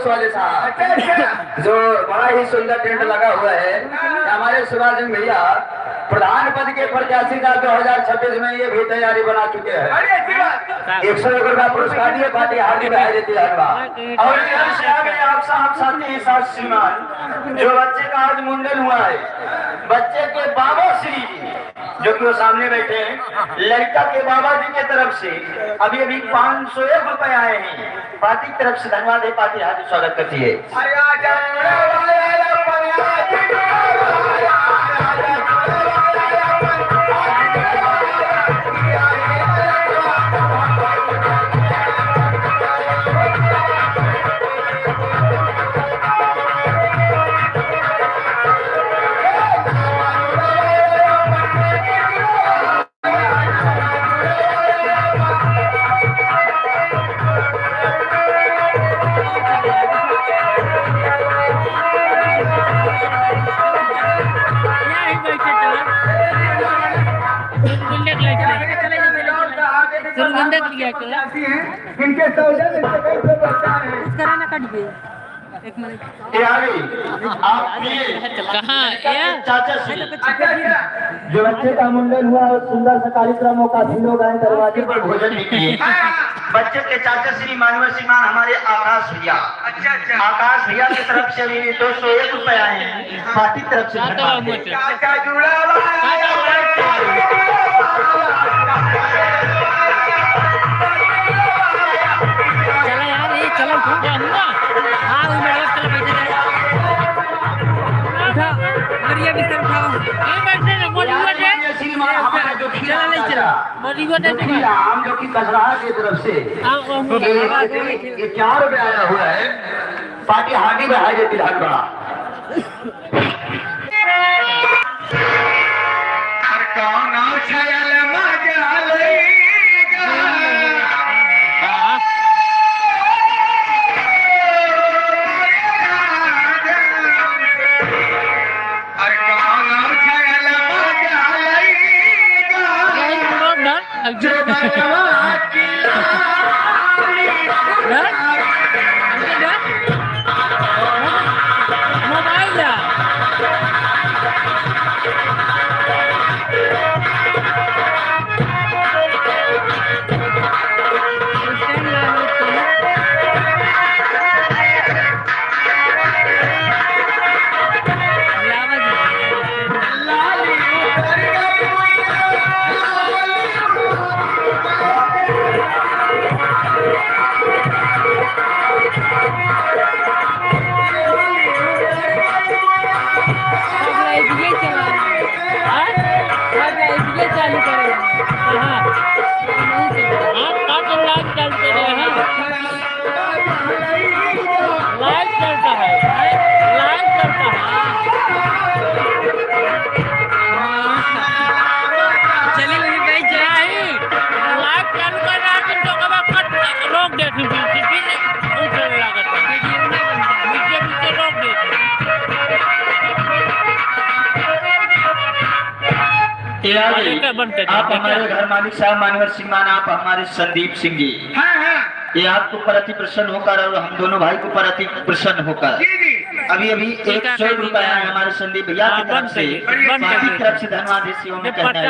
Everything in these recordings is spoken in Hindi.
वाले साहब जो बड़ा ही सुंदर टेंट लगा हुआ है, हमारे सुभाष सिंह भैया प्रधान पद के प्रत्याशी का 2026 में ये भी तैयारी बना चुके हैं। 101 रुपया पुरस्कार दिए पार्टी हार्दिक बधाई देती है। और इधर से आगे आप साथी साथ श्रीमान जो बच्चे का आज मुंडन हुआ है, बच्चे के बाबा श्री जो कि वो सामने बैठे हैं, लड़का के बाबा जी के तरफ से अभी 501 रुपए आए हैं। पार्टी की तरफ से धन्यवाद है, पार्टी हार्दिक स्वागत करती है। इनके सौजन से कैसे बचता है करा ना कट गए एक मिनट आप कहाँ चाचा श्री जो बच्चे का मुंडन हुआ और सुंदर सा कार्यक्रमों का भी लोग आए दरवाजे पर भोजन भी किए। बच्चे के चाचा श्री मानव श्रीमान हमारे आकाश भैया, आकाश भैया की तरफ से भी 201 रुपए आए हैं। पार्टी की तरफ से चाचा जुड़ा चला यार ये चला हाँ वो मेरा चला बैठे उठा मरिया भी सर उठाओ ये बैठे ना मोरीवट है चला नहीं चला मोरीवट है हम जो कि कसराहा की तरफ से 4 रुपए आया हुआ है। पार्टी हार्दिक बधाई देती है। बड़ा आप हमारे घर मालिक साहब मानवर सिंह मान, आप हमारे संदीप सिंह जी, ये आपको पर अति प्रसन्न होकर और हम दोनों भाई को पर अति प्रसन्न होकर अभी 100 रुपए आए हमारे संदीप भैया की तरफ से। पार्टी की तरफ से धन्यवाद इस में कहना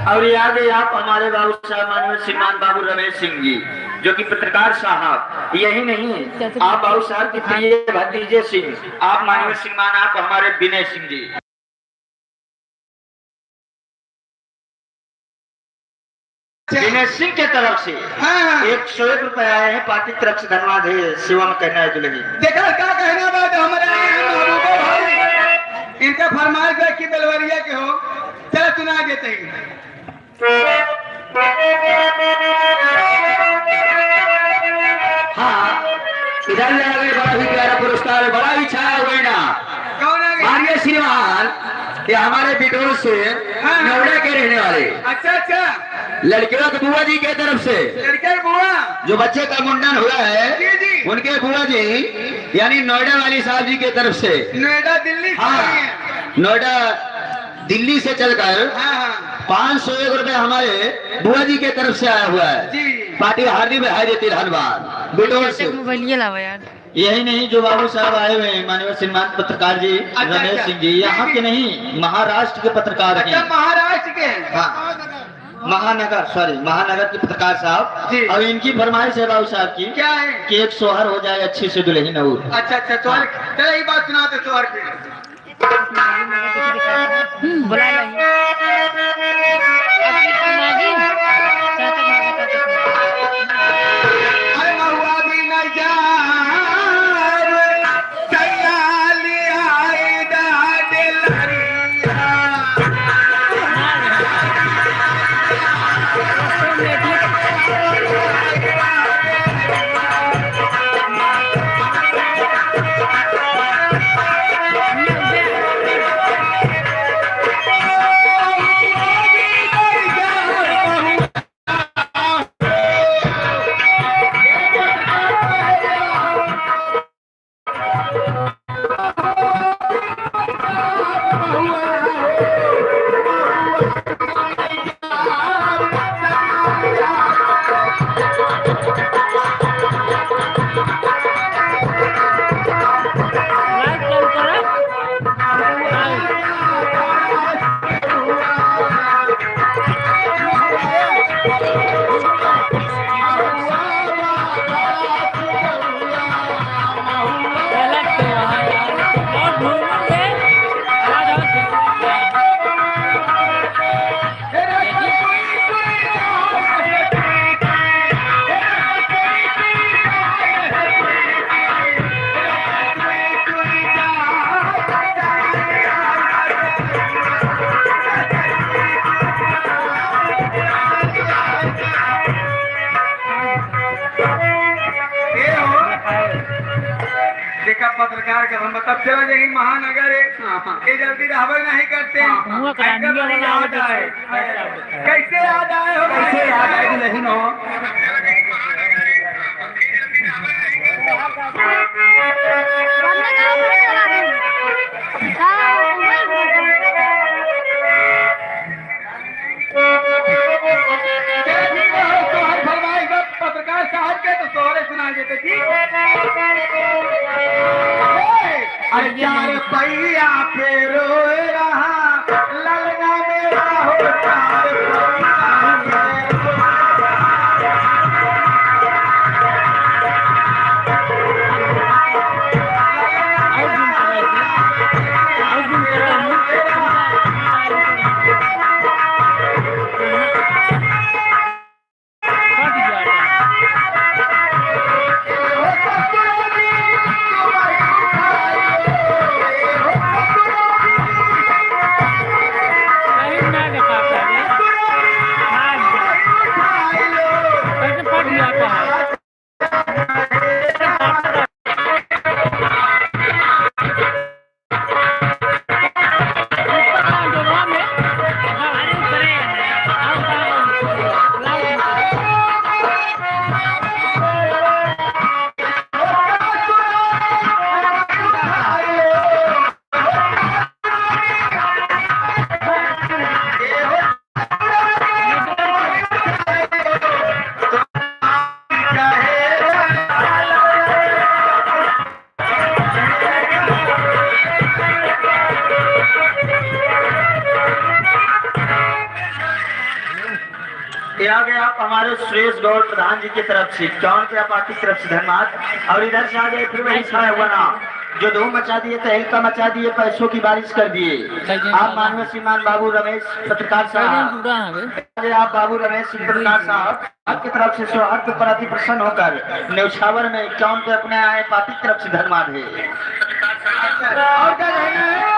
और ये आगे आप हमारे बाबू साहब मानव श्रीमान बाबू रमेश सिंह जी, जो कि पत्रकार साहब, यही नहीं आप बाबू साहब की प्रिय भतीजे सिंह, आप माननीय श्रीमान, आप हमारे विनय सिंह जी, विनय सिंह के तरफ से हाँ। 101 रुपए आए हैं, पार्टी की तरफ से धन्यवाद है। सेवा में कहना है दुल्ही देखा क्या कहना बात हमारे महबूबे भाई, इनका फरमाइश है कि बेलवरिया के हो, चलो सुना देते हैं। हाँ, इधर ले गए, बड़ा ही प्यारा पुरस्कार, बड़ा ही छाया हुआ ना कौन आ गया? माननीय श्रीमान, ये हमारे बिटोर से हाँ। नोएडा के रहने वाले अच्छा अच्छा, लड़कियों के बुआ जी के तरफ से लड़के की बुआ, जो बच्चे का मुंडन हुआ है, जी जी, उनके बुआ जी यानी नोएडा वाली साहब जी के तरफ से, नोएडा दिल्ली से आई हाँ, हैं। नोएडा दिल्ली से चलकर हाँ हाँ 501 रुपए हमारे बुआ जी के तरफ से आया हुआ है। जी, पार्टी हार्दिक बधाई देती, धन्यवाद बिटोर से। मोबाइल ये लावा यार। यही नहीं, जो बाबू साहब आए हुए हैं माननीय श्रीमान पत्रकार जी रमेश सिंह जी, यहाँ के नहीं महाराष्ट्र के पत्रकार अच्छा हैं। महाराष्ट्र के, हाँ, महानगर, सॉरी महानगर के पत्रकार साहब जी। और इनकी फरमाइश है बाबू साहब की क्या है? कि एक सोहर हो जाए अच्छी से दुल्हन नऊर। अच्छा अच्छा, तो चलो ये बात सुना दे सोहर के। बुला लो अरे महुआ भी न जा देखा पत्रकार का हम मतलब चलो यही महानगर है, ये जल्दी रहबर नहीं करते, एंकर नहीं याद आए, कैसे याद आए हो, कैसे याद आए कि नहीं हो। पत्रकार साहब के तो सोहरे सुना देते ठीक। अरे चार पहिया पे रोए रहा ललना मेरा हो, चार पहिया पे ये आ गए आप हमारे सुरेश गौड़ प्रधान जी की तरफ से, चौन के पार्टी की तरफ से धन्यवाद। और इधर से आ गए फिर वही छाया हुआ ना, जो धूम मचा दिए, तहलका मचा दिए, पैसों की बारिश कर दिए। आप माननीय श्रीमान बाबू रमेश पत्रकार साहब, आप बाबू रमेश पत्रकार साहब आपकी तरफ से सौहार्द पर अति प्रसन्न होकर न्यौछावर में चौन पे अपने आए पार्टी की तरफ से धन्यवाद है। और क्या कहना है?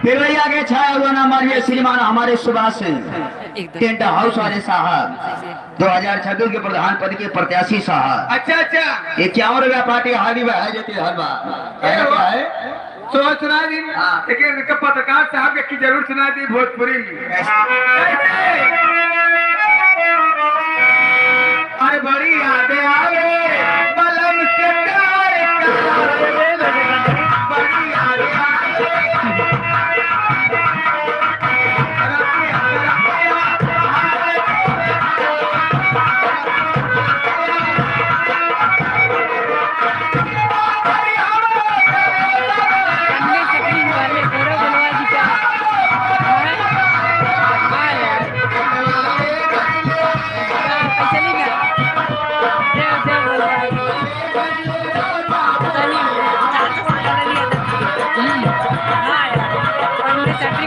फिर वही आगे छाया हुआ ना माननीय श्रीमान हमारे सुभाष सिंह टेंट हाउस वाले साहब 2026 के प्रधान पद के प्रत्याशी साहब। अच्छा अच्छा, 51 रुपया पार्टी हाली में है जेती हलवा क्या है तो सुना दी। लेकिन इनका पत्रकार साहब की जरूर सुना दी भोजपुरी में। अरे बड़ी यादें आवे बलम से प्यार का, बड़ी यादें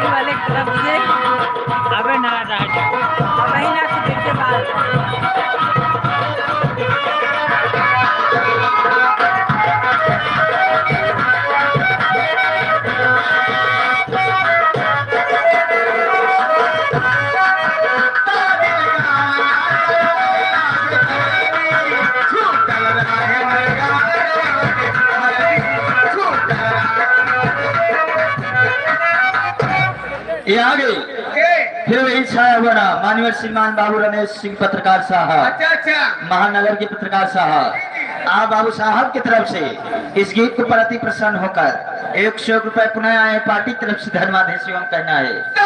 वाले तरफ से अबे ना महीना से दिन के बाद ये आ गई फिर वही छाया हुआ ना माननीय श्रीमान बाबू रमेश सिंह पत्रकार साहब। अच्छा अच्छा, महानगर के पत्रकार साहब आप बाबू साहब की तरफ से इस गीत को प्रति प्रसन्न होकर 100 रुपए पुनः आए पार्टी की तरफ से धन्यवाद है शिवम कहना है।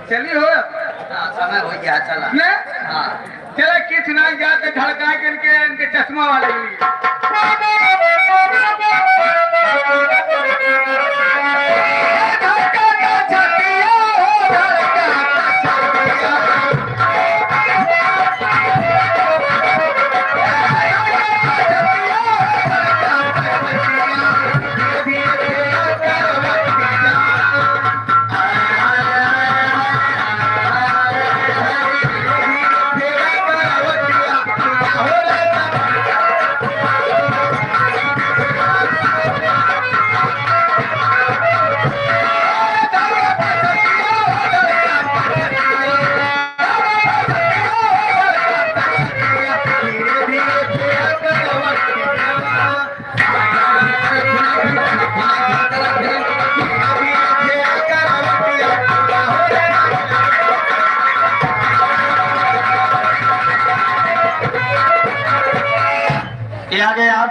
चलिए हो समय हो गया चला। चला कि सुना जाते धड़का के इनके चश्मा वाले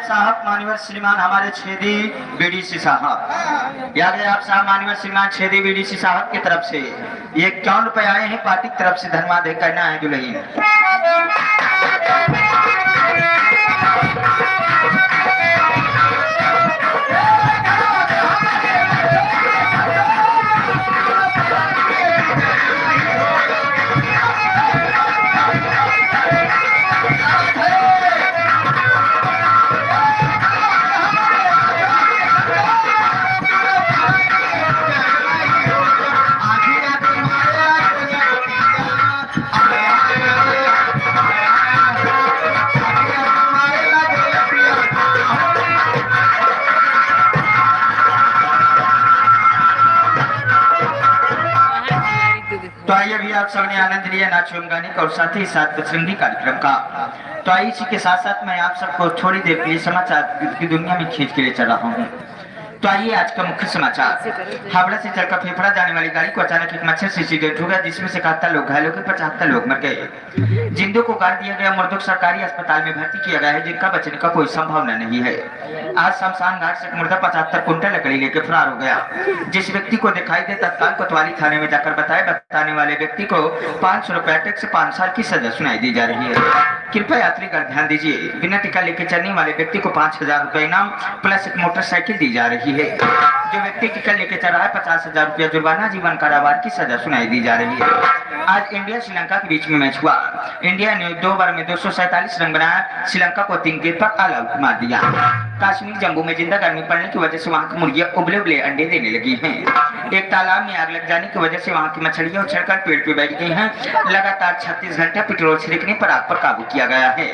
साहब माननीय श्रीमान हमारे छेदी बीडीसी साहब, याद है आप साहब माननीय श्रीमान छेदी बीडीसी साहब की तरफ से ये 51 रुपए आए हैं पार्टी की तरफ से धन्यवाद करना है दुल्हन। तो आइए भी आप सबने आनंद लिया नाच एवं गाने का और साथ ही साथ बजरंगी कार्यक्रम का। तो आइए इसी के साथ साथ मैं आप सबको थोड़ी देर के लिए समाचार की दुनिया में खींच के लिए चला हूँ। तो आइए आज का मुख्य समाचार। हावड़ा से चलकर फेफड़ा जाने वाली गाड़ी को अचानक एक मच्छर से एक्सीडेंट हो गया, जिसमें से 71 लोग घायल हो गए, 75 लोग मर गए। जिंदों को गाड़ दिया गया, मर्दों को सरकारी अस्पताल में भर्ती किया गया है, जिनका बचने का कोई संभावना नहीं है। आज शमशान घाट से मुर्दा 75 कुंटल लकड़ी लेकर फरार हो गया। जिस व्यक्ति को दिखाई दे तत्काल कोतवाली थाने में जाकर बताने वाले व्यक्ति को 500 रुपए टैक्स से 5 साल की सजा सुनाई दी जा रही है। कृपया यात्रीगण ध्यान दीजिए, बिना टिकट लेकर चलने वाले व्यक्ति को 5000 रुपए इनाम प्लस एक मोटरसाइकिल दी जा रही है। जो व्यक्ति टिकट लेकर चल रहा है 50,000 रुपया जुर्माना, जीवन कारावास की सजा सुनाई दी जा रही है। आज इंडिया श्रीलंका के बीच में मैच हुआ। इंडिया ने 2 ओवर में 247 रन बनाया, श्रीलंका को 3 विकेट पर ऑल आउट मार दिया। कश्मीर जम्मू में जिंदा गर्मी पड़ने की वजह से वहां की मुर्गियां उबले उबले अंडे देने लगी हैं। एक तालाब में आग लग जाने की वजह से वहां की मछलियां उछलकर पेड़ पे बैठ गई हैं। लगातार 36 घंटे पेट्रोल छिड़कने पर आग पर काबू किया गया है।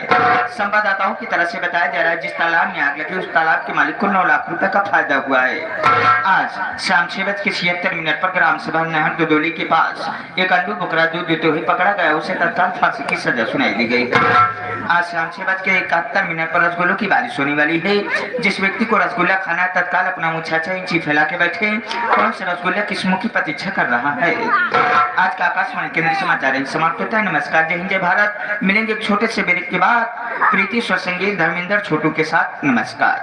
संवाददाताओं की तरफ से बताया जा रहा है जिस तालाब में आग लगी उस तालाब के मालिक को 9 लाख रुपए का फायदा हुआ है। आज शाम 6:76 पर ग्राम सभा नहर दोदोली के पास एक अंडू बकरा दूध देते हुए पकड़ा गया, उसे तत्काल फांसी की सजा सुनाई दी गई। आज शाम 6:71 पर रसगुल्लों की बारिश होने वाली है। जिस व्यक्ति को रसगुल्ला खाना है तत्काल अपना मुँह 6 इंची फैला के बैठे, कौन से रसगुल्ला किस्मों की प्रतीक्षा कर रहा है। आज का आकाशवाणी केंद्र समाचार समाप्त होता है। नमस्कार, जय हिंद, जय भारत। मिलेंगे एक छोटे से ब्रेक के बाद प्रीति स्वर संगीत धर्मेंद्र छोटू के साथ। नमस्कार।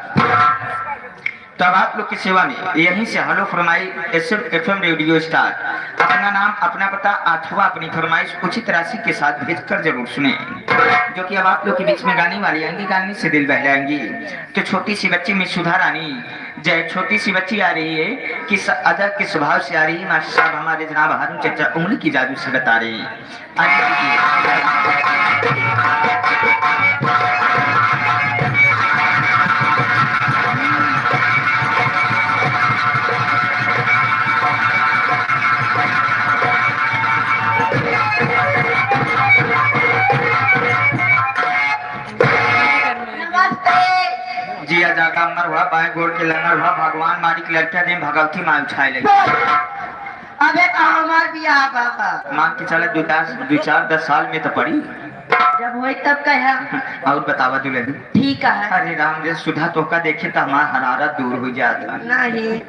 तो अब आप लोग की सेवा में यहीं से हेलो फरमाई FM रेडियो स्टार अपना नाम, अपना पता अथवा अपनी फरमाइश उचित राशि के साथ भेजकर जरूर सुने, जो कि अब आप लोग के बीच में गाने वाली आएंगी, गाने से दिल बहलाएंगी। तो छोटी सी बच्ची में सुधार आनी जय, छोटी सी बच्ची आ रही है, किस अदब के स्वभाव से आ रही है। मास्टर साहब हमारे जनाब हारून चचा उंगली की जादू से बता रहे हैं। जिया जागा अमर हुआ, बाएं गोड़ के लंगर हुआ, भगवान मालिक लड़का दे भगवती माँ उछाए लगी। अबे हमार बियाह बाबा मान के चले 2-4-10 साल में तो पड़ी, जब होई तब कहा। और बतावा दुल्हन ठीक है। अरे राम दे सुधा तो का देखे तो हमारा हरारत दूर हो जाता। नहीं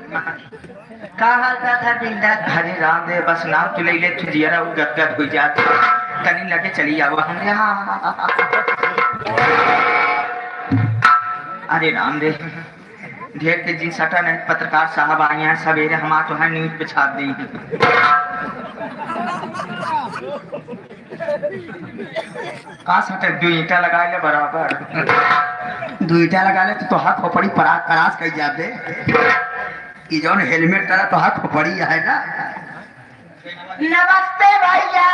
का हाल था बिंदा। अरे राम दे बस नाम तो ले ले तू जिया गदगद हो जाता, तनी लगे चली आवा हमरे। अरे राम दे ढेर के जी सटा नहीं, पत्रकार साहब आए हैं सवेरे, हमारा तो है न्यूज पे छाप दी। कहाँ सटे 2 ईंटा लगा ले बराबर, 2 ईंटा लगा ले तो हाथ खोपड़ी परास कही जाते। ये जो हेलमेट करा तो हाथ खोपड़ी है ना। नमस्ते भैया।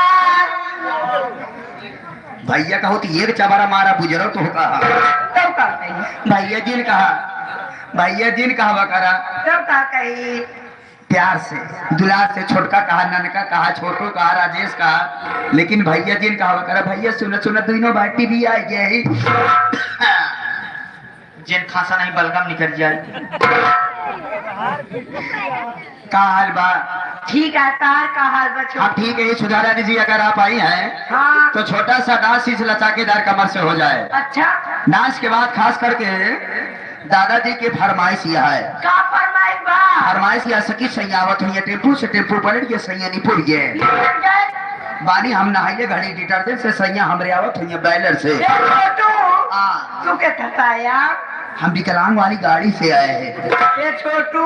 भैया कहो तो ये चबारा मारा बुजरो तो कहा तब का कही भैया जी ने कहा, भैया जी ने कहा बकरा तब का कही प्यार से दुलार से, छोटका कहा, ननका कहा, छोटो कहा, राजेश कहा, लेकिन भैया जी ने कहा बकरा भैया सुनो सुनो दोनों बाटी भी आई गई जिन खासा नहीं बलगम निकल जाए। का हाल बा? ठीक है, तार का हाल बच्चों। हाँ ठीक है, ये सुधारा जी अगर आप आई हैं हाँ तो छोटा सा डांस इस लचाकेदार कमर से हो जाए। अच्छा डांस के बाद खास करके दादाजी की फरमाइश यह है। का फरमाइश बा? फरमाइश यह सकी सैयावत हुई है, टेम्पू से टेम्पू पलट गए, सैया नहीं पुर गए बानी, हम नहाइए घड़ी डिटर्जेंट से, सैया हमरे आवत हुई बैलर से। तू के थकाया हम विकलांग वाली गाड़ी से आए हैं। ये छोटू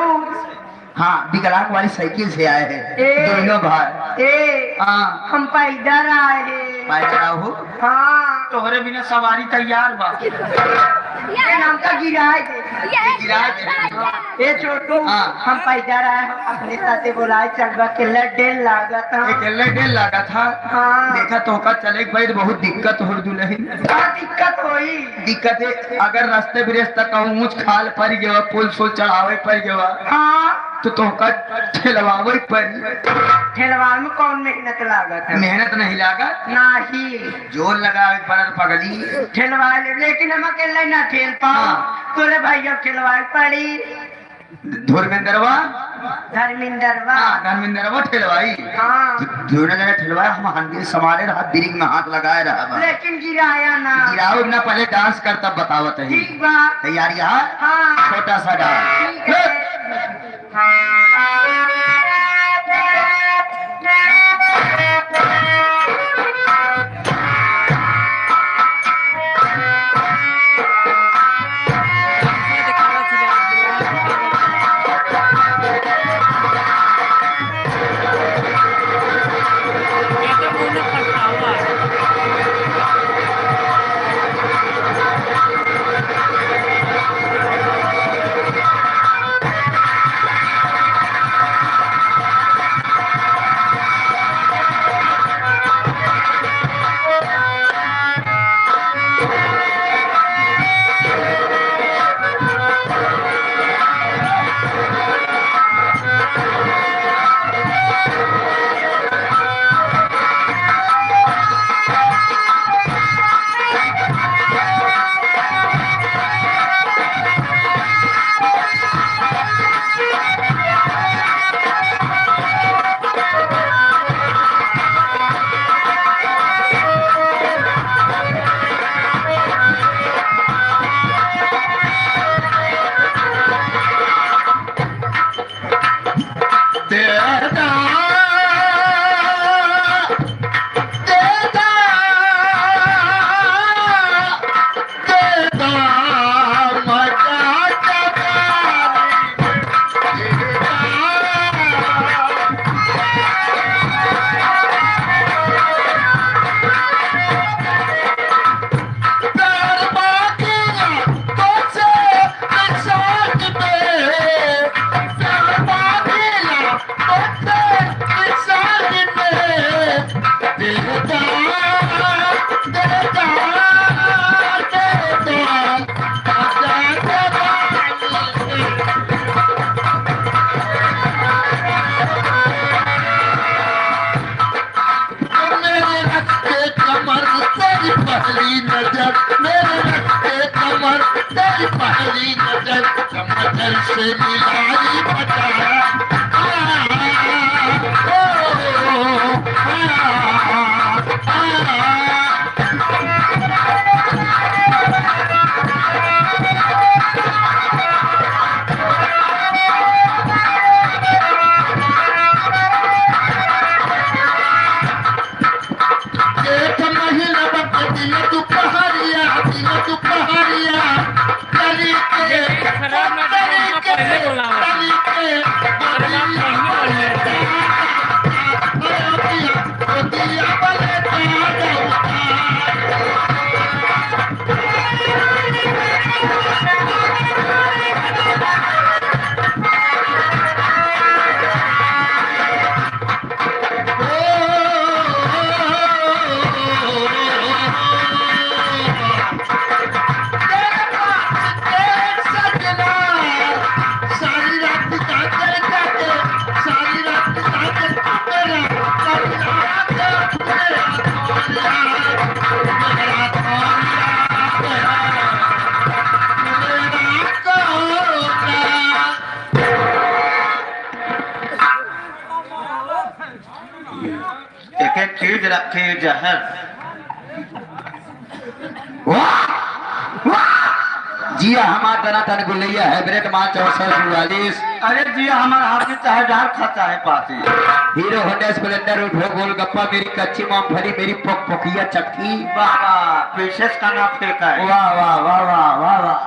हाँ, विकलांग वाली साइकिल से आए हैं ए। दोनों भाई। ए हाँ, हम पैदल आए हैं। पैदल हो। हाँ तोहरे बिना सवारी तैयार बा। ये नाम का गिराए थे। गिराए थे। ये छोटू हाँ। हम पैदल आए हम अपने साथे बोलाए चलवा के डेढ़ लागत था। अकेले डेढ़ लगा था। हाँ। देखा तो का चले के बाद बहुत दिक्कत हो दुल्हन। क्या दिक्कत हुई? दिक्कत है अगर रास्ते बिरेस तक कहूँ ऊंच खाल पर गया पुल सुल चढ़ावे पर गया हाँ तो का ठेलवावे पर। ठेलवा में कौन मेहनत लागत है? मेहनत नहीं लागत, नहीं जोर लगावे पर पगली। ठेलवा ले, लेकिन हम अकेले ना ठेल पाओ। हाँ। तोरे भैया ठेलवाए पड़ी। धर्मेंद्रवा। धर्मेंद्रवा। हाँ, धर्मेंद्रवा ठेलवाई। हाँ दोनों जगह ठेलवाया। हम हंडी संभाले रहा, ब्रिक में हाथ लगाए रहा। लेकिन गिराया ना। गिराओ ना, पहले डांस कर तब बतावत है। ठीक बा। तैयारी है? हाँ छोटा सा डांस। ठीक है। पहली नजर मेरे रखते कमर तेरी पहली नजर कमर से मिलाई बताया एक चीज रखे जहर वाह वाह जी जिया हमारा तना तन गुलैया है ब्रेट मार 6444। अरे जी हमारा हाथ में चाहे डाल खाता है पाती। हीरो होंडा स्प्लेंडर उठो गोलगप्पा मेरी कच्ची मूंगफली मेरी पोक पोकिया चक्की। वाह वाह विशेष का नाम फेंका है। वाह वाह वाह वाह वाह वाह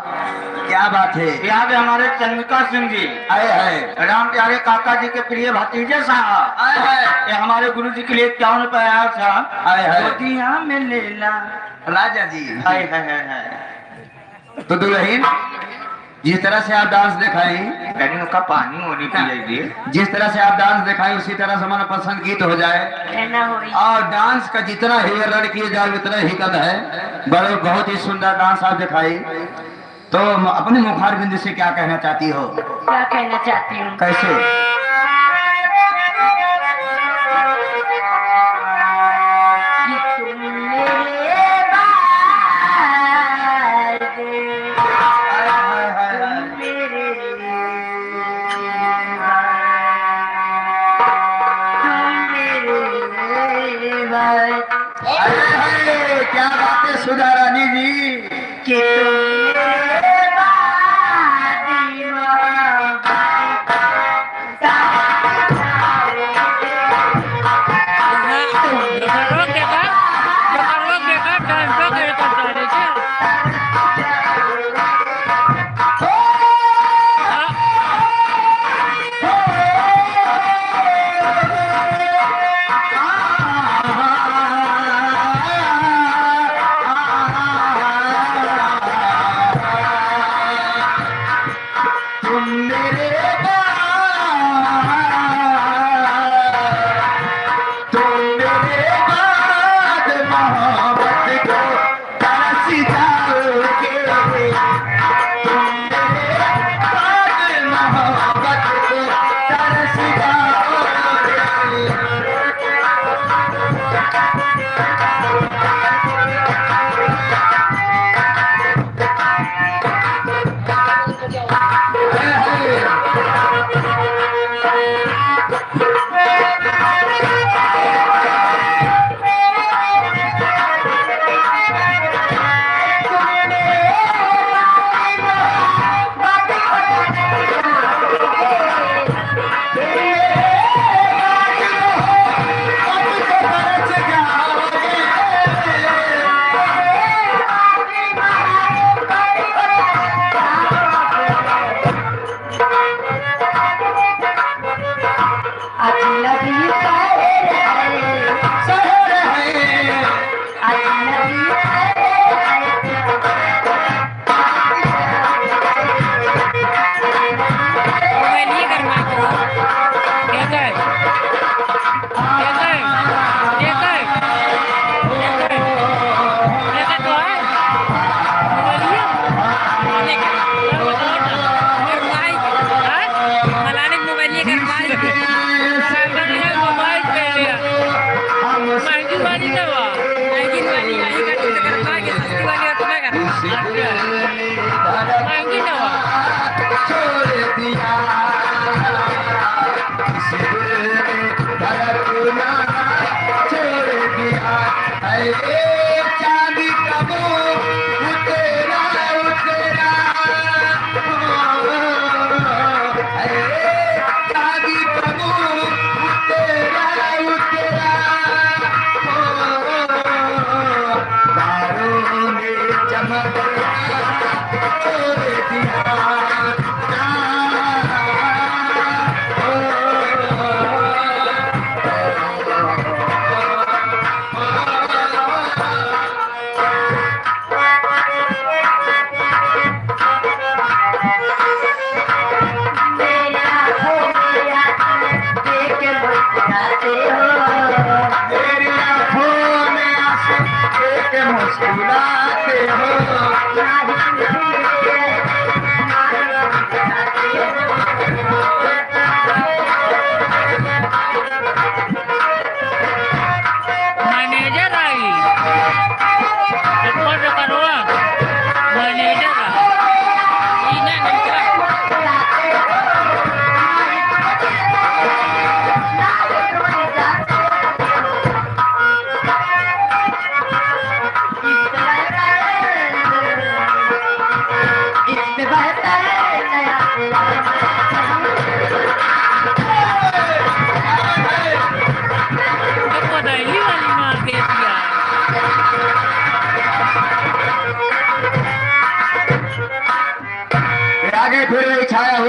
क्या बात है। यहाँ पे हमारे चंद्रिका सिंह जी आए हैं राम प्यारे काका जी के प्रिय भतीजे साहब आए हैं ये हमारे गुरु जी के लिए 51 रुपए आया था। आए हैं गोदिया में लेला राजा जी। आए है। तो दुल्हन जिस तरह से आप डांस दिखाएं कहीं का पानी होनी चाहिए। जिस तरह से आप डांस दिखाएं उसी तरह से हमारा पसंद गीत हो जाए और डांस का जितना हेयर किए जाए उतना ही कद है। बड़े बहुत ही सुंदर डांस आप दिखाई। तो अपने मुखार बिंदु से क्या कहना चाहती हो। क्या कहना चाहती हूँ कैसे क्या बात है सुधा रानी जी कि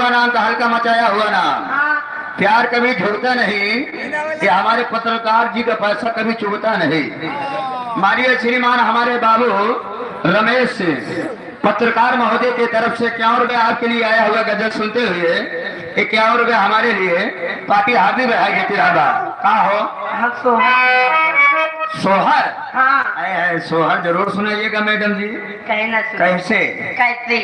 हुआ नाम का हल्का मचाया हुआ नाम। प्यार कभी झुकता नहीं, ये हमारे पत्रकार जी का पैसा कभी चुभता नहीं। माननीय श्रीमान हमारे बाबू रमेश सिंह पत्रकार महोदय की तरफ से 51 रुपए आपके लिए आया हुआ गजल सुनते हुए 51 रुपए हमारे लिए पार्टी हार्दिक बधाई देती रहा। कहा हो सोहर? हाँ सोहर जरूर सुनाइएगा मैडम जी। कहना कैसे? कैसे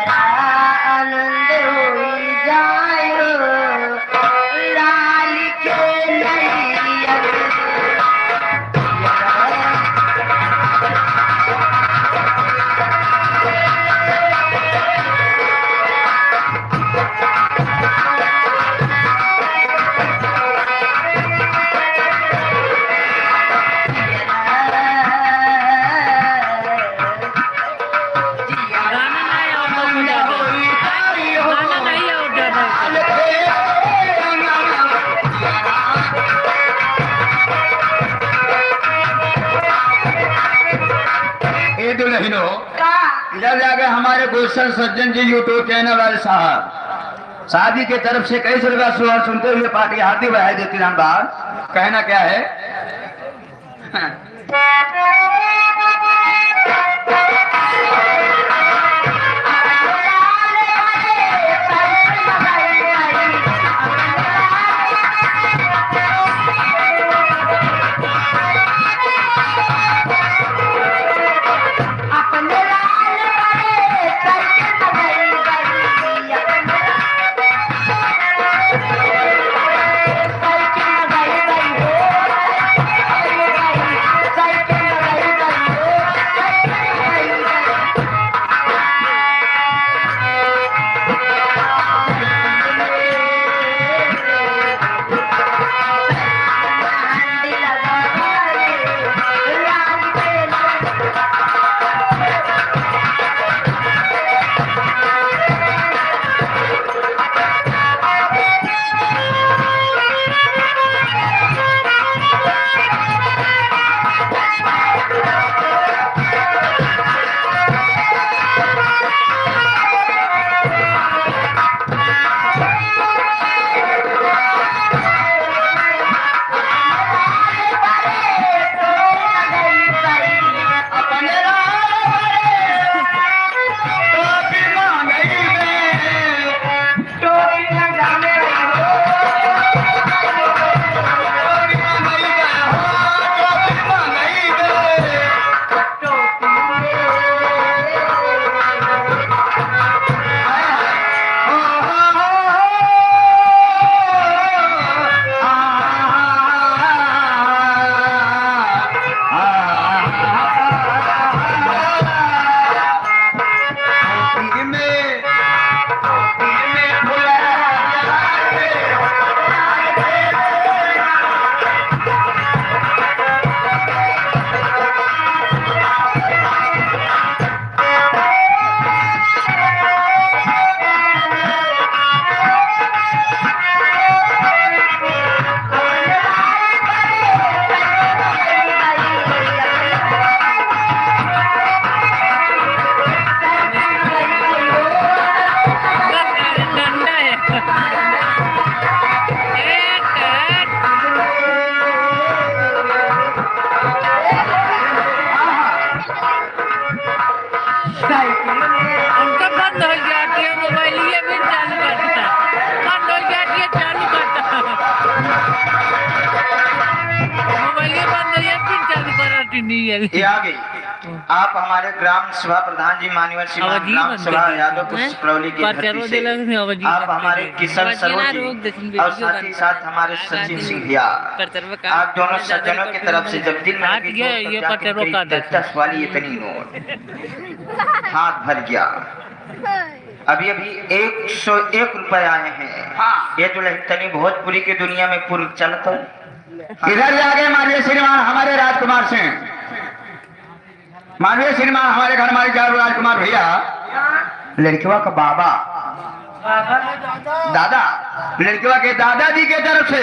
आनंद हो जाए लाल के नैया दुल्हनों इधर जाके हमारे गुलशन सज्जन जी यूट्यूब चैनल वाले साहब शादी की तरफ से कई रुपया सुहार सुनते हुए पार्टी हाथी बधाई देती राम बात। कहना क्या है? उनका बंद हो जाती है मोबाइल ये भी चालू करता बंद हो जाती है चालू करता मोबाइल ये बंद हो जाती है चालू करती नहीं है। ये आ गई। आप हमारे ग्राम सभा प्रधान जी माननीय श्रीमान ग्राम सभा यादव प्रवली की धरती से आप हमारे किशन सरोज और साथ ही साथ हमारे सचिन सिंह भैया आप दोनों सज्जनों की तरफ से जब दिल में 10 वाली इतनी नोट हाथ भर गया। अभी अभी 101 रुपए आए हैं। हाँ। ये दुल्हन तनी भोजपुरी की दुनिया में पूर्व चलता। इधर जाके माननीय श्रीमान हमारे राजकुमार सिंह माननीय श्रीमान हमारे घर हमारे राजकुमार भैया लड़कियों का बाबा दादा, लड़कियों के दादाजी के तरफ से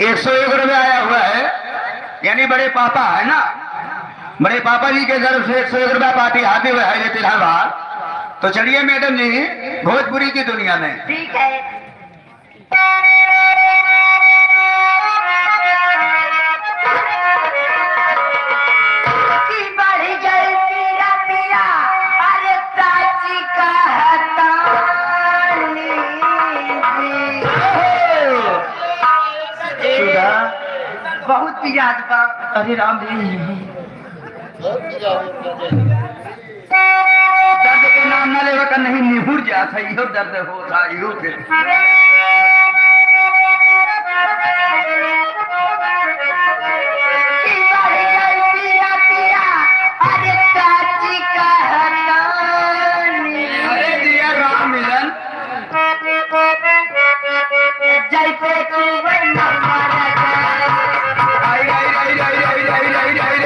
101 रुपया आया हुआ है, यानी बड़े पापा है ना, बड़े पापा जी के तरफ से 101 रुपया पार्टी आते हुए है लेते इलाहाबाद। तो चलिए मैडम जी भोजपुरी की दुनिया में। ठीक है। की बढ़ गई पीरा पीरा, अरे चाची का हतानी सुधा, बहुत याद बा। अरे राम जी, दर्द के नाम न लेवा कर नहीं निहुर जाता, इहो दर्द होता इहो के। की बढ़ गई पीरा पीरा, अरे चाची का हतानी अरे दिया राम मिलन, जैसे तू वही मर गया। आई आई आई आई आई आई आई आई आई।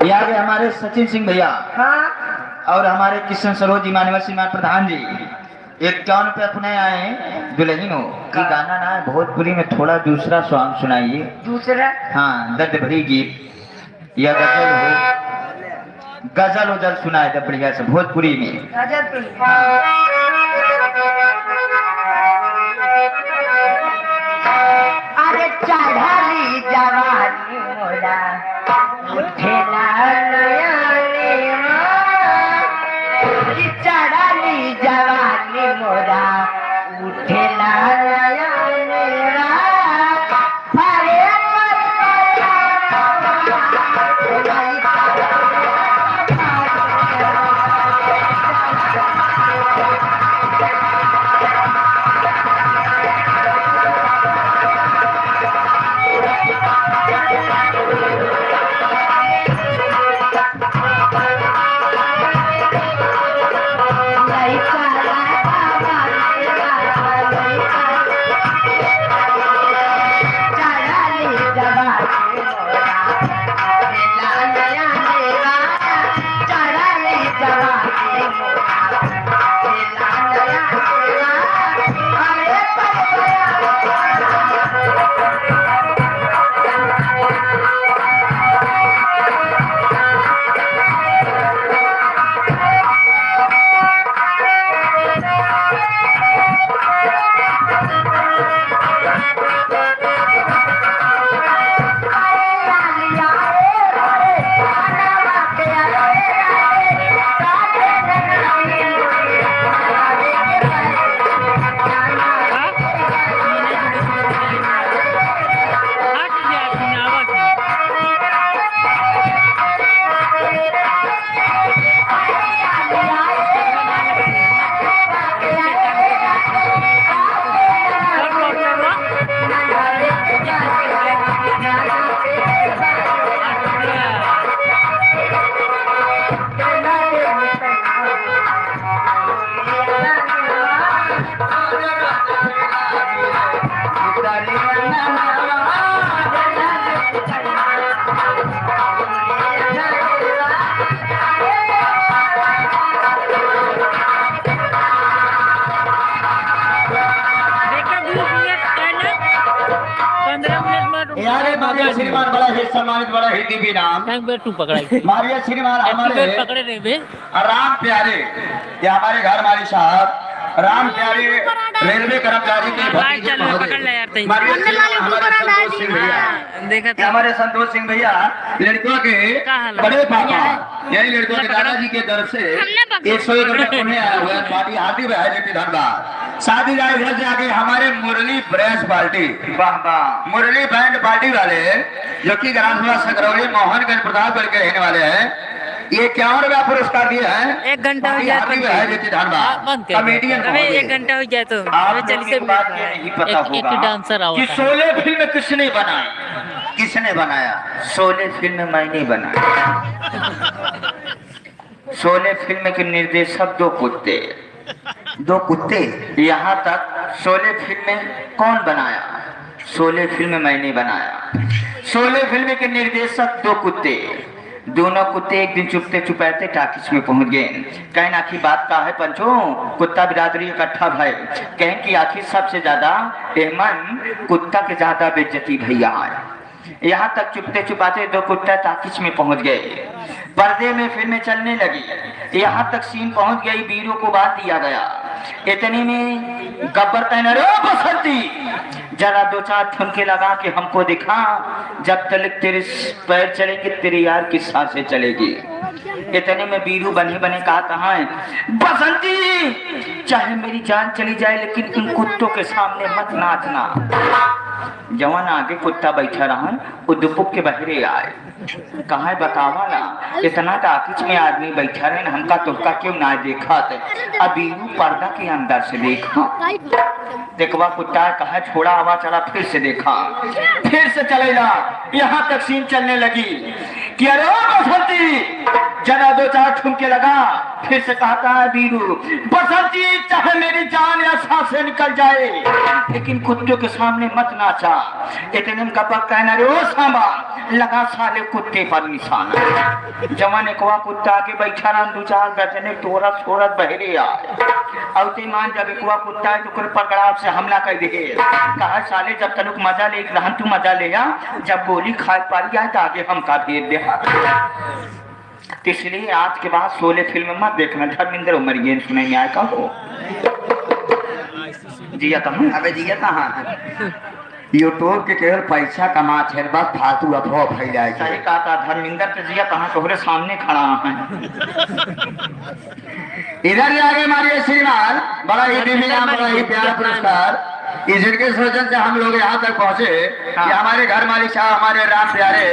ये आ गए हमारे सचिन सिंह भैया हाँ और हमारे किशन सरोज मानवर श्रीमान प्रधान जी। एक कौन पे अपने आए दुल्हनों की गाना ना है भोजपुरी में, थोड़ा दूसरा सॉन्ग सुनाइए। दूसरा हाँ, दर्द भरी गीत या गजल उजल सुनाए जब बढ़िया से भोजपुरी में। अरे चढ़ाली जवानी मोरा उठेला नयने कि चढ़ाली जवानी मोरा उठेला नयने अरे मारिया श्रीमान बड़ा ही सम्मानित बड़ा ही दिव्य नाम थैंक बे तू पकड़ाई मारिया श्रीमान हमारे पकड़े रे बे राम प्यारे ये हमारे घर माली साहब राम प्यारे रेलवे कर्मचारी के भतीजे चल पकड़ ले यार तई मारिया श्रीमान हमारे संतोष सिंह भैया देखा ये हमारे संतोष सिंह भैया लड़कियों के बड़े पापा यही लड़कियों के दादाजी के तरफ से 101 रुपए उन्हें आया हुआ है पार्टी हाथी में है धन्यवाद। शादी राय घर से आगे हमारे मुरली प्रेस पार्टी वाह वाह मुरली बैंड पार्टी वाले जो कि ग्राम सभा सकरौली मोहनगंज प्रतापगढ़ के रहने वाले हैं ये 51 रुपया पुरस्कार दिए हैं। 1 घंटा हो जाए धन्यवाद कमेडियन अबे 1 घंटा हो जाए तो चल से बात नहीं पता एक होगा डांसर आओ कि शोले फिल्म किसने बनाई? किसने बनाया? शोले फिल्म मैंने बनाई। शोले फिल्म के निर्देशक दो कुत्ते यहाँ तक शोले फिल्म कौन बनाया? शोले फिल्म मैंने बनाया। शोले फिल्म के निर्देशक 2 कुत्ते, दोनों कुत्ते एक दिन चुपते चुपाते टाकिस में पहुंच गए। कहें आखिर बात का है पंचों? कुत्ता बिरादरी इकट्ठा भाई कहें कि आखिर सबसे ज्यादा एहमन कुत्ता के ज्यादा बेइज्जती भैया है। यहाँ तक चुपते चुपाते 2 कुत्ता टाकिस में पहुंच गए। पर्दे में फिल्में चलने लगी। यहाँ तक सीन पहुंच गई, वीरों को बात दिया गया। इतने में गब्बर कहने रे बसंती जरा 2-4 ठुमके लगा के हमको दिखा, जब तक तेरे पैर चलेंगे तेरे यार की सांसें चलेगी। इतने में बीरू बने बने कहा है बसंती चाहे मेरी जान चली जाए लेकिन इन कुत्तों के सामने मत नाचना। जवान आगे कुत्ता बैठा रहा वो दुपुक के बहरे आए। कहा है बतावा ना इतना टाकिच में आदमी बैठा रहे हमका तुमका क्यों ना देखा थे? अभी पर्दा के अंदर से देखा देखवा कुत्ता कहा छोड़ा हवा चला फिर से देखा फिर से चलेगा। यहाँ तक सीन चलने लगी कि अरे बसंती जरा 2-4 ठुमके लगा। फिर से कहता है बीरू बसंती चाहे मेरी जान या सांसें निकल जाए लेकिन कुत्तों के सामने मत नाचा। इतने में गब्बर कहना रे ओ सांबा लगा साले कुत्ते पर निशाना। जवान एक कुत्ता आके बैठा रहा 2-4 गजने तोरा सोरत बहरे आए और मान जब एक कुत्ता है तो पकड़ाव से हमला कर दे। कहा साले जब तक मजा ले रहन तू मजा ले आ, जब गोली खा पारी आए तो आगे हम का भेज दे। इसलिए आज के बाद शोले फिल्म मत देखना। धर्मेंद्र उमर ये सुनाई में आया का हो जिया कहाँ? अबे जिया कहाँ? यूट्यूब के केवल पैसा कमा है बस फालतू अफवाह फैलाए। सही कहा था धर्मेंद्र तो जिया कहाँ तोहरे सामने खड़ा है। इधर ही आगे मारिए श्रीमान बड़ा ही दिव्य नाम बड़ा ही प्यारा पुरस्कार। जिनके सोचन से हम लोग यहाँ तक पहुँचे कि हमारे घर मालिक साहब हमारे राम प्यारे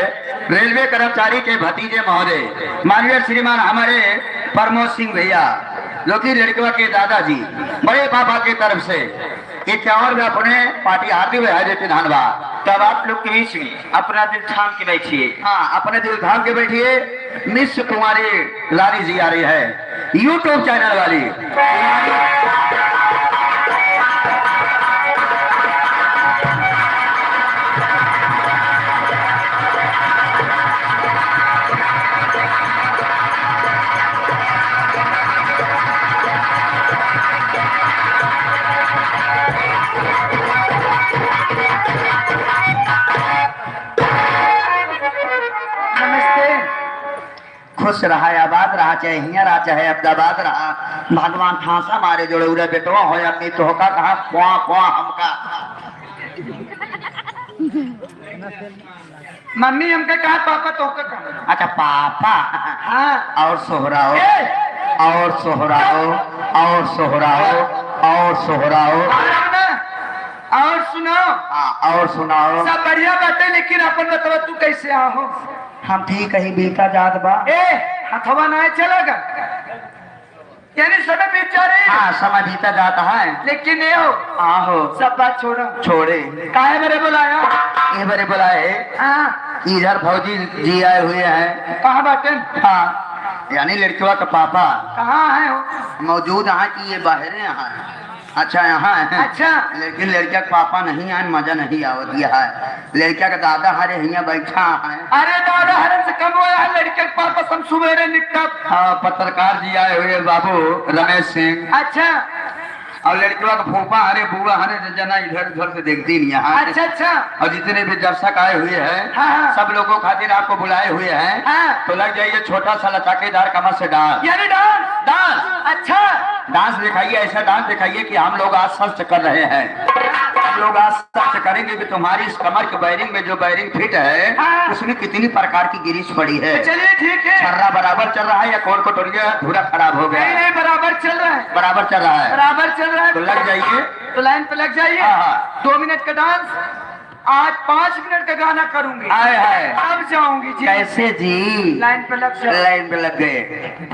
रेलवे कर्मचारी के भतीजे महोदय माननीय श्रीमान हमारे प्रमोद सिंह भैया जो कि लड़कियों के दादाजी बड़े पापा की तरफ से 51 में अपने पार्टी हार्दिक हार्दिक धन्यवाद। तब आप लोग के बीच में अपना दिल थाम के बैठिए। हाँ अपने दिल थाम के बैठिए। मिस कुमारी लारी जी आ रही है यूट्यूब चैनल वाली। खुश रहा आबाद रहा चाहे हिया रहा चाहे अहमदाबाद रहा भगवान फांसा मारे जोड़े उड़े बेटवा हो अपनी तोहका कहा कुआ कुआ हमका मम्मी हमका कहा पापा तोहका कहा। अच्छा पापा हाँ और सोहराओ और सोहराओ और सोहराओ और सोहराओ और सुनाओ। और सुनाओ। सब बढ़िया बात है लेकिन अपन बताओ तू कैसे आहो? हम ठीक कहीं बीता जात बा। हथवा ना चलेगा यानी समय बीत जा रही। हाँ समय बीता जाता है लेकिन ये हो आहो सब बात छोड़ो छोड़े काहे मेरे बुलाया? ये मेरे बुलाए हाँ इधर फौजी जी आए हुए हैं। कहाँ बाटे? हाँ यानी लड़कियों का पापा कहाँ है हो? मौजूद यहाँ की ये बाहर यहाँ है। अच्छा यहाँ है। अच्छा लेकिन लड़किया का पापा नहीं आए मजा नहीं आवत है। लड़किया का दादा हरे यहाँ बैठा है। अरे दादा हरे से कम हुआ है लड़के के पापा सब सुबह निकटा। हाँ पत्रकार जी आए हुए बाबू रमेश सिंह। अच्छा और लड़कियों का फूफा अरे बुआ हरे जना इधर उधर से देखती नहीं यहाँ। अच्छा अच्छा। और जितने भी दर्शक आए हुए हैं हाँ। सब लोगों खातिर आपको बुलाए हुए हैं। हाँ। तो लग जाइए छोटा सा लचाकेदार कमर से डांस। यानी डांस। डांस अच्छा। डांस दिखाइए, ऐसा डांस दिखाइए कि हम लोग आज सर्च कर रहे हैं। हम लोग आज सर्च करेंगे कि तुम्हारी इस कमर के बैरिंग में जो बैरिंग फिट है हाँ। उसमें कितनी प्रकार की गिरीश पड़ी है। चलिए ठीक है। छर्रा बराबर चल रहा है या कोर कटोरिया धूरा खराब हो गया नहीं है? नहीं बराबर चल रहा है। बराबर चल रहा है। बराबर चल रहा तो है। लग जाइए। तो लाइन पे लग जाइए। हाँ, हाँ। 2 मिनट का डांस। आज 5 मिनट का गाना करूंगी। हाय हाय अब जाऊंगी जी। कैसे जी? लाइन पे लग जाओ। लाइन पे लग गए।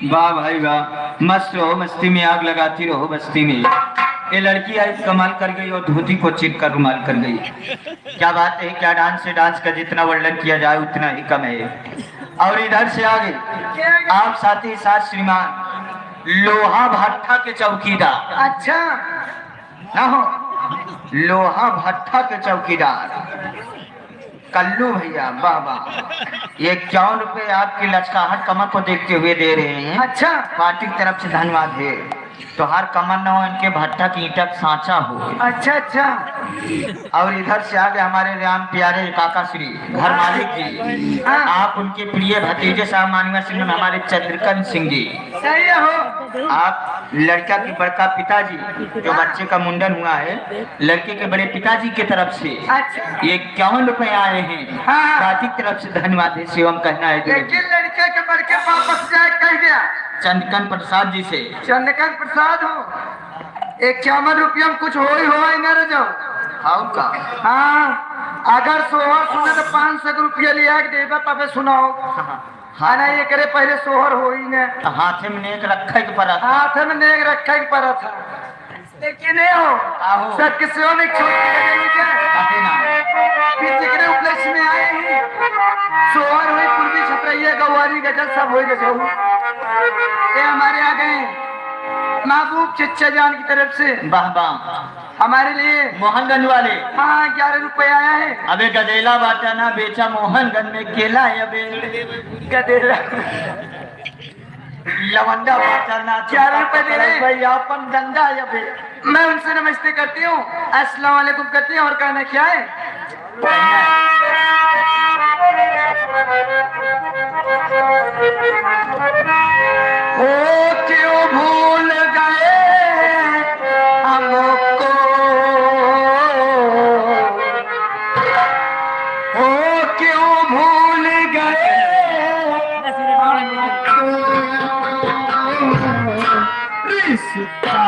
वाह भाई वाह, मस्त रहो, मस्ती में आग लगाती रहो बस्ती में। ये लड़की है कमाल कर गई और धोती को चीर कर रुमाल कर गई। क्या बात है, क्या डांस है, डांस का जितना वर्णन किया जाए उतना ही कम है। और इधर से आगे आप साथ ही साथ श्रीमान लोहा भट्टा के चौकीदार, अच्छा ना हो लोहा भट्टा के चौकीदार कल्लू भैया, बाबा ये 51 रुपए आपकी लचकाहट कमर को देखते हुए दे रहे हैं। अच्छा पार्टी की तरफ से धन्यवाद है। तो हर कमर न हो, इनके भट्टा की ईंटक सांचा हो। अच्छा अच्छा और इधर से आगे हमारे राम प्यारे काका श्री घर मालिक जी, आप उनके प्रिय भतीजे साहब माननीय सिंह हमारे चंद्रकन सिंह जी, सही हो। आप लड़का के बड़का पिताजी जो बच्चे का मुंडन हुआ है, लड़के के बड़े पिताजी की तरफ से अच्छा ये 51 रुपए आए हैं। हाँ। पार्टी की तरफ से धन्यवाद है। सेवम कहना है लेकिन लड़के के बड़के वापस जाए कह गया चंद्रकन प्रसाद जी से। चंद्रकांत प्रसाद हो 51 रुपया में कुछ हो ही हो ही न रह जाओ। हाँ का हाँ अगर सोहर सुने तो 500 रुपया लिया के देबा तबे सुनाओ। हाँ ना ये करे पहले सोहर हो ही न हाथे में नेक रखे के पड़ा था। हाथ में नेक रखा के पड़ा था। लेकिन नहीं हो आहो। सब किसी ने छोड़ के लगेगी क्या काटे ना फिर जिक्र उपलक्ष्य में आए हैं सोहर हुई पूर्वी छपरैया गवारी गजल सब हो गए। ये हमारे आ गए महबूब चच्चा जान की तरफ से वाह वाह हमारे लिए मोहनगंज वाले। हाँ 11 रुपए आया है। अबे गदेला बाटा ना बेचा मोहनगंज में केला है। अबे गदेला लवंडा बाटा ना 11 रुपए दे रहे भाई अपन धंधा है। अबे मैं उनसे नमस्ते करती हूँ अस्सलाम वालेकुम करती हूँ। और कहना क्या है ओ क्यों भूल गए हमको ओ क्यों भूल गए रिश्ता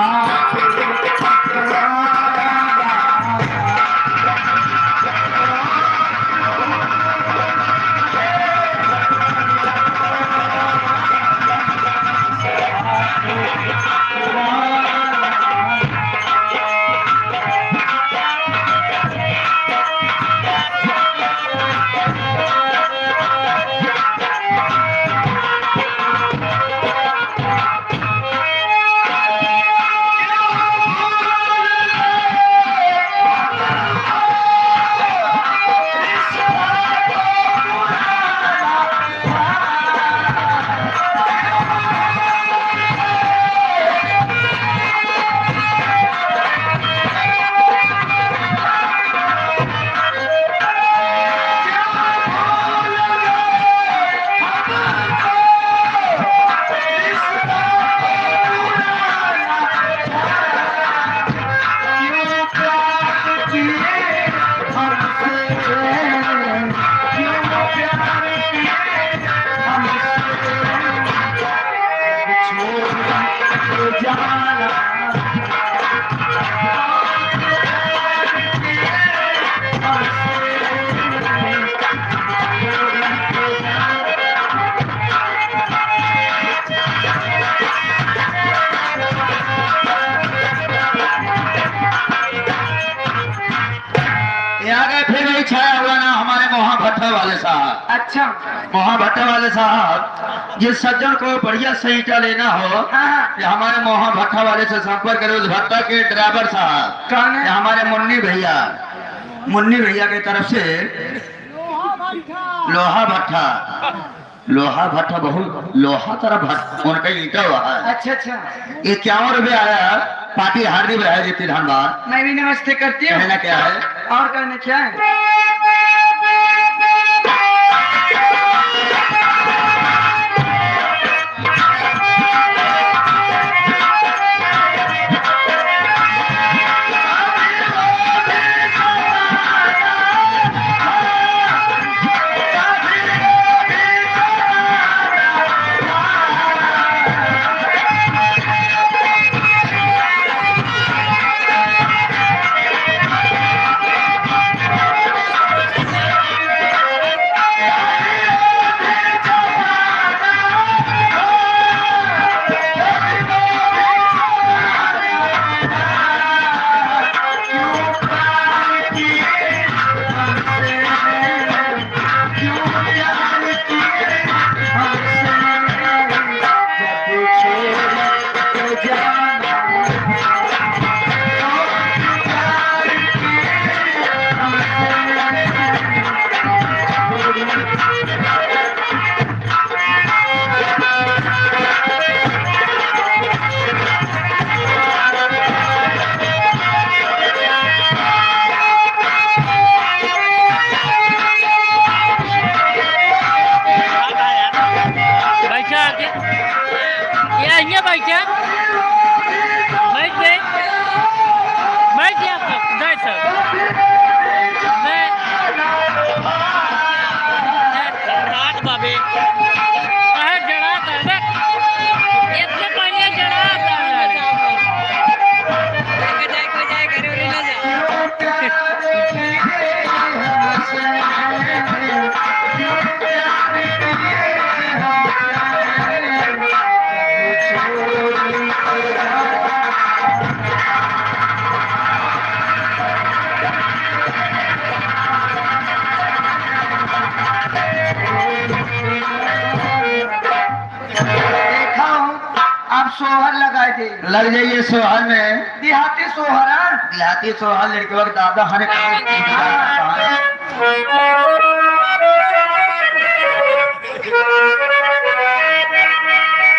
छाया हुआ ना हमारे मोहा भट्टा वाले साहब। अच्छा मोहा भट्टा वाले साहब, ये सज्जन को बढ़िया सही ईंटा लेना हो हाँ ये हमारे मोहा भट्टा वाले से संपर्क करो। उस भट्टा के ड्राइवर साहब कौन है? ये हमारे मुन्नी भैया की तरफ से लोहा भट्टा बहुत लोहा तरह भट्टा उनका ईंटा हुआ है। अच्छा अच्छा 51 रुपये आया। पार्टी हार्दिक बधाई देती धन्यवाद। मैं भी नमस्ते करती हूँ। कहना क्या है और कहना क्या है क्या बैठ गया जय सर रात बाबे जड़ा कर दे इतने पहले जड़ा जाए करे ले देखा हूँ आप सोहर लगाए थे लग जाइए सोहर में देहाती सोहर हाँ? देहाती सोहर लड़के वक्त दादा हने